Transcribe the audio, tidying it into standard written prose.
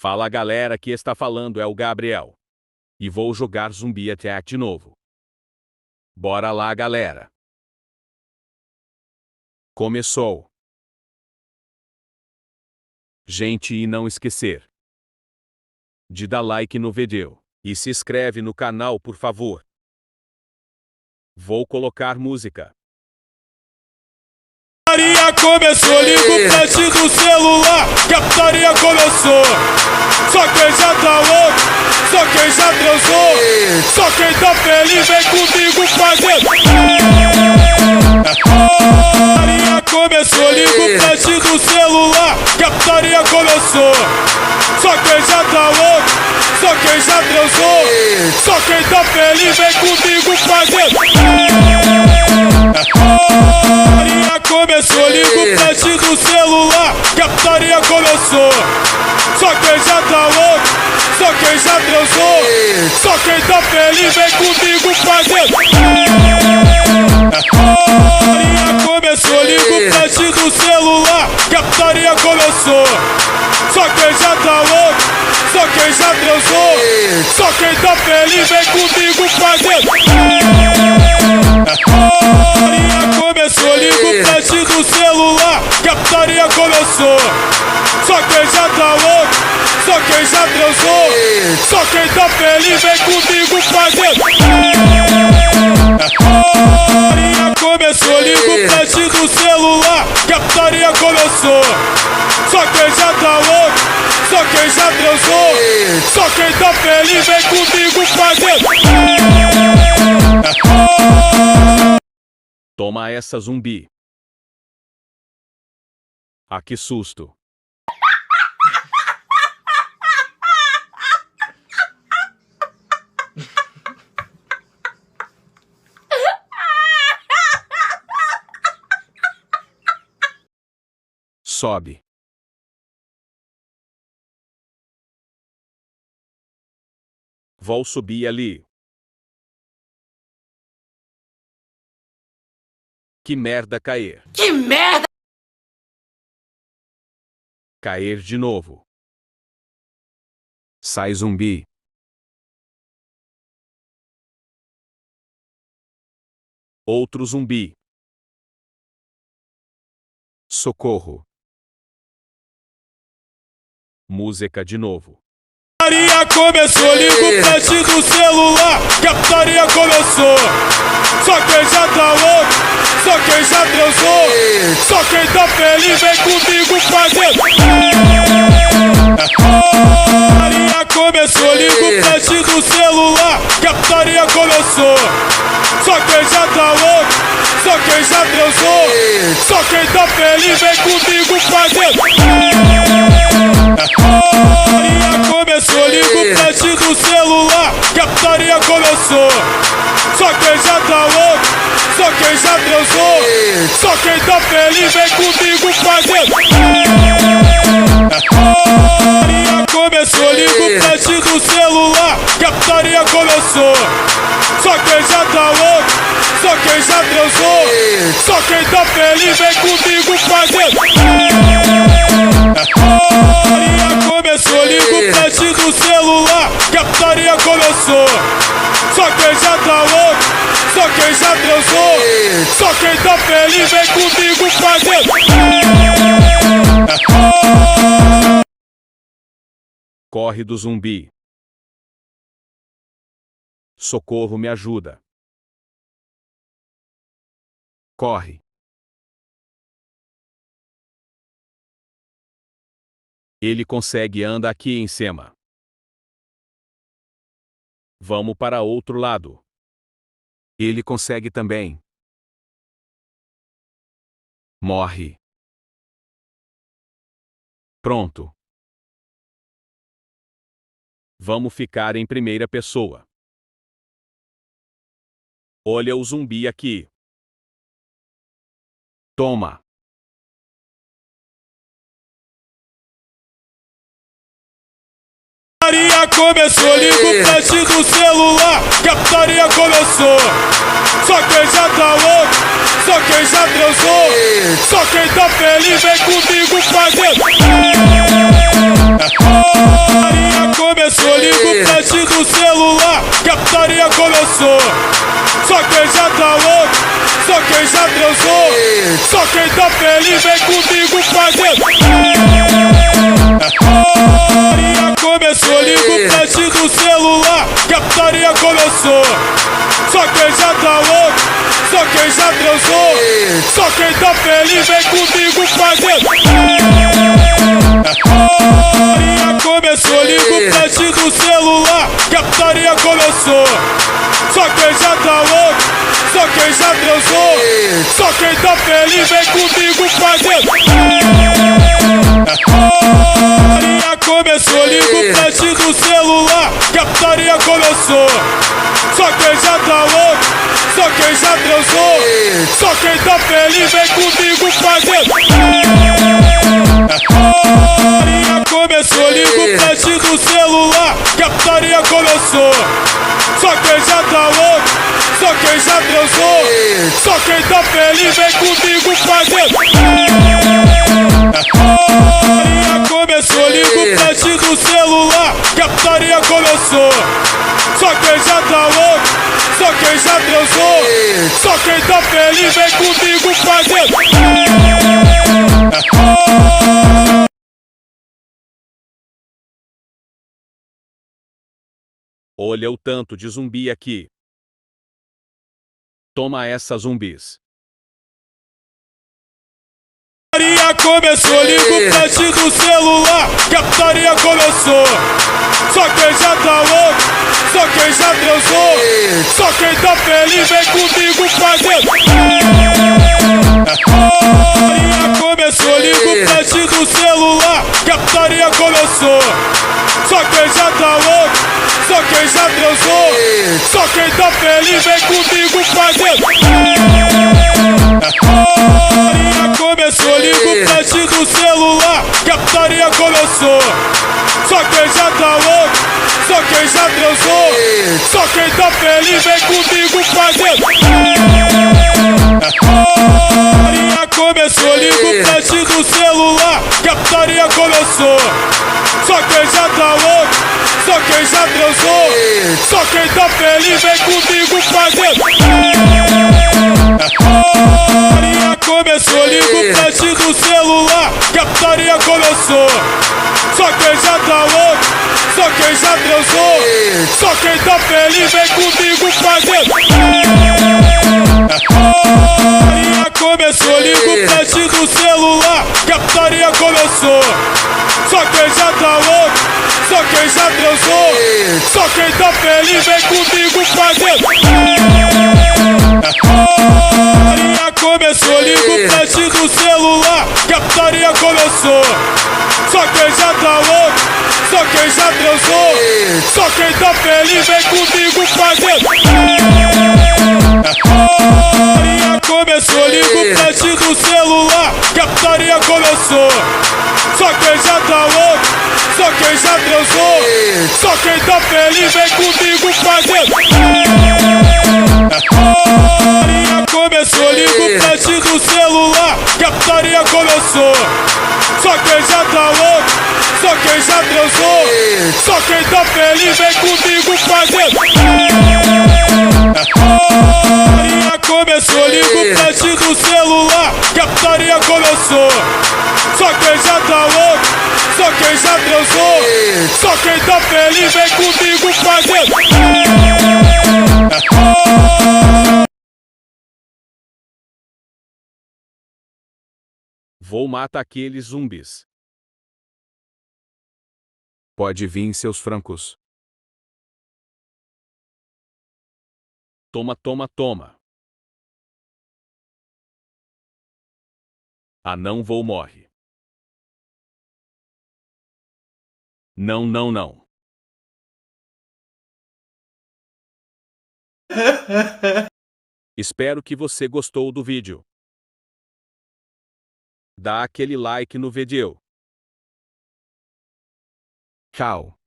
Fala galera, que está falando é o Gabriel. E vou jogar Zumbi Attack de novo. Bora lá galera. Começou. Gente, e não esquecer de dar like no vídeo. E se inscreve no canal por favor. Vou colocar música. Começou, liga o flash do celular, que a putaria começou. Só quem já tá louco, só quem já transou, só quem tá feliz vem comigo fazer. Putaria começou, liga o flash do celular, que a putaria começou. Só quem já tá louco, só quem já transou, só quem tá feliz vem comigo fazer. Começou, liga o flash do celular, que a putaria começou. Só quem já tá louco, só quem já transou, só quem tá feliz vem comigo fazer. Putaria começou, liga o flash do celular, que a putaria começou. Só quem já tá louco, só quem já transou, só quem tá feliz vem comigo fazer. Começou, liga o flash do celular, que a putaria começou. Só quem já tá louco, só quem já transou, só quem tá feliz vem comigo fazer. Começou, liga o flash do celular, que a putaria começou. Só quem já tá louco, só quem já transou, só quem tá feliz vem comigo fazer. Toma essa, zumbi. Ah, que susto. Sobe. Vou subir ali. Que merda cair. Que merda! Cair de novo. Sai, zumbi. Outro zumbi. Socorro. Música de novo. Putaria começou, liga o flash do celular, que a putaria começou. Só quem já tá louco, só quem já transou, só quem tá feliz vem comigo fazer. Putaria começou, liga o flash do celular, que a putaria começou. Só quem já tá louco, só quem já transou, só quem tá feliz vem comigo fazer. Começou, liga o flash do celular, que a putaria começou. Só quem já tá louco, só quem já transou, só quem tá feliz vem comigo fazer. Começou, liga o flash do celular, que a putaria começou. Só quem já tá louco, só quem já transou, só quem tá feliz vem comigo fazer. Começou, liga o flash do celular, que a putaria começou. Só quem já tá louco, só quem já transou, só quem tá feliz vem comigo fazer. Corre do zumbi. Socorro, me ajuda. Corre. Ele consegue andar aqui em cima. Vamos para outro lado. Ele consegue também. Morre. Pronto. Vamos ficar em primeira pessoa. Olha o zumbi aqui. Toma. Começou, liga o flash do celular, que a putaria começou. Só quem já tá louco, só quem já transou, só quem tá feliz vem comigo fazer. liga o flash do celular, que a putaria começou. Só quem já tá louco, só quem já transou, só quem tá feliz vem comigo fazer. Putaria começou, liga o flash do celular, que a putaria começou. Só quem já tá louco, só quem já transou, só quem tá feliz vem comigo fazer. Putaria começou, liga o flash do celular, que a putaria começou. Só quem já tá louco, só quem já transou, só quem tá feliz vem comigo fazer. Putaria começou, liga o flash do celular, que a putaria começou. Só quem já tá louco, só quem já transou, só quem tá feliz vem comigo fazer. Putaria começou, liga o flash do celular, que a putaria começou. Só quem já tá louco, só quem já transou, só quem tá feliz vem comigo fazer. Putaria começou, liga o flash do celular, que a putaria começou. Só quem já tá louco, só quem já transou, só quem tá feliz vem comigo fazer. Olha o tanto de zumbi aqui. Toma essa, zumbis. Putaria começou, liga o flash do celular, que a putaria começou. Só quem já tá louco, só quem já transou, só quem tá feliz vem comigo fazer. Putaria começou, liga o flash do celular, que a putaria começou. Só quem já tá louco, só quem já transou, só quem tá feliz vem comigo fazer. Putaria começou, liga o flash do celular, que a putaria começou. Só quem já tá louco, só quem já transou, só quem tá feliz vem comigo fazer. Putaria começou, liga o flash do celular, que a putaria começou. Só quem já tá louco, só quem já transou, só quem tá feliz vem comigo fazer. Putaria começou, liga o flash do celular, que a putaria começou. Só quem já tá louco, só quem já transou, só quem tá feliz vem comigo fazer. Putaria começou, liga o flash do celular, que a putaria começou. Só quem já tá louco, só quem já transou, só quem tá feliz vem comigo fazer. Putaria começou, liga o flash do celular, que a putaria começou. Só quem já tá louco, só quem já transou, só quem tá feliz vem comigo fazer. Putaria começou, liga o flash do celular, que a putaria começou. Só quem já tá louco, só quem já transou, só quem tá feliz vem comigo fazer. Putaria começou, liga o flash do celular, que a putaria começou. Só quem já tá louco, só quem já transou, só quem tá feliz vem comigo fazer. Putaria começou, liga o flash do celular, que a putaria começou. Só quem já tá louco, só quem já transou, só quem tá feliz vem comigo fazer. Vou matar aqueles zumbis. Pode vir, seus francos. Toma, toma, toma. Ah, não vou morre. Não, não, não. Espero que você gostou do vídeo. Dá aquele like no vídeo. Tchau.